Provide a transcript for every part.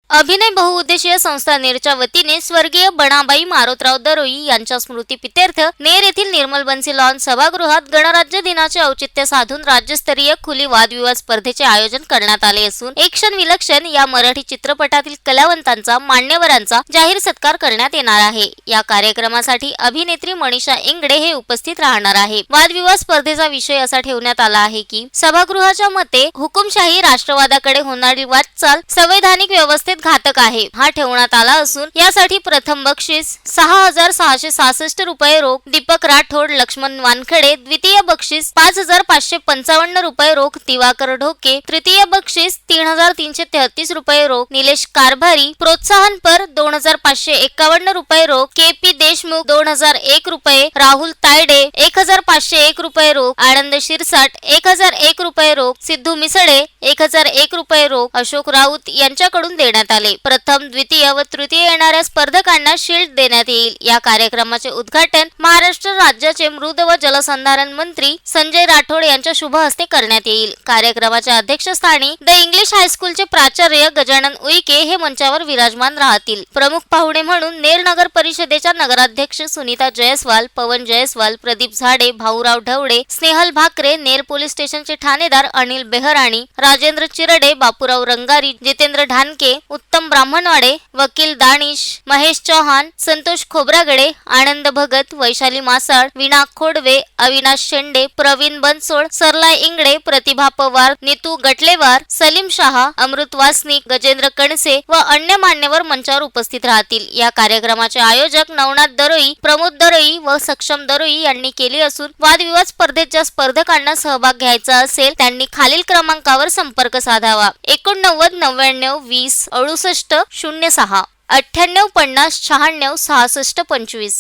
अभिनय बहुउद्देशीय संस्था नेरच्या वतीने स्वर्गीय बनाबाई मारोतराव दरोई यांच्या स्मृतिप्रीत्यर्थ नेर येथील निर्मल बन्सी लॉन सभागृहात गणराज्य दिनाचे औचित्य साधून राज्यस्तरीय खुली वादविवाद स्पर्धेचे आयोजन करण्यात आले असून एक क्षण विलक्षण या मराठी चित्रपटातील कलावंतांचा मान्यवरांचा जाहीर सत्कार करण्यात येणार आहे। या कार्यक्रमासाठी अभिनेत्री मनीषा इंगडे हे उपस्थित राहणार आहे। वादविवाद स्पर्धेचा विषय असा ठेवण्यात आला आहे की सभागृहाच्या मते हुकुमशाही राष्ट्रवादाकडे होणारी वाटचाल संवैधानिक व्यवस्थेत घातक आहे हा ठेवण्यात आला असून यासाठी प्रथम बक्षीस 6,666 रुपये रोख दीपक राठोड लक्ष्मण वानखडे, द्वितीय बक्षीस 5,555 रुपये रोख दिवाकर ढोके, तृतीय बक्षीस 3,333 रुपये रोख निलेश कारभारी, प्रोत्साहनपर 2,551 रुपये रोख के.पी. देशमुख, 2,001 रुपये राहुल तायडे, 1,501 रुपये रोख आनंद शिरसाट, 1,001 रुपये रोख सिद्धू मिसळे, 1,001 रुपये रोख अशोक राऊत यांच्याकडून देण्यात आले। प्रथम, द्वितीय व तृतीय येणाऱ्या स्पर्धकांना शील्ड देण्यात येईल। या कार्यक्रमाचे उद्घाटन महाराष्ट्र राज्याचे मृद व जलसंधारण मंत्री संजय राठोड यांच्या शुभ हस्ते करण्यात येईल। कार्यक्रमाच्या अध्यक्षस्थानी द इंग्लिश हायस्कूलचे प्राचार्य गजानन उईके हे मंचावर विराजमान राहतील। प्रमुख पाहुणे म्हणून नेर नगर परिषदेच्या नगराध्यक्ष सुनीता जयस्वाल, पवन जयस्वाल, प्रदीप झाडे, भाऊराव ढवळे, स्नेहल भाकरे, नेर पोलीस स्टेशनचे ठाणेदार अनिल बेहराणी, राजेंद्र चिरडे, बापूराव रंगारी, जितेंद्र ढानके, उत्तम ब्राह्मणवाडे, वकील दानिश, महेश चौहान, संतोष खोब्रागडे, आनंद भगत, वैशाली मासाळ, विना खोडवे, अविनाश शेंडे, प्रवीण बनसोड, सरला इंगडे, प्रतिभा पवार, नीतू गटलेवार, सलीम शहा, अमृत वासनिक, गजेंद्र कणसे व अन्य मान्यवर मंचावर उपस्थित राहतील। या कार्यक्रमाचे आयोजक नवनाथ दरोई, प्रमोद दरोई व सक्षम दरोई यांनी केले असून वादविवाद स्पर्धेत ज्या स्पर्धकांना सहभाग घ्यायचा असेल त्यांनी खालील क्रमांकावर संपर्क साधावा: 89 99 20 68 06, 98 50 96 66 25,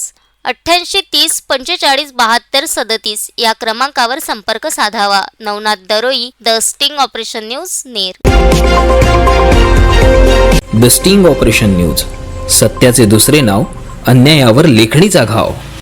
88 30 45 72 37 या क्रमांकावर संपर्क साधावा। Navnath Daroi, the sting operation news, Ner. The sting operation news, सत्याचे दुसरे नाव, अन्यायावर लेखणीचा घाव।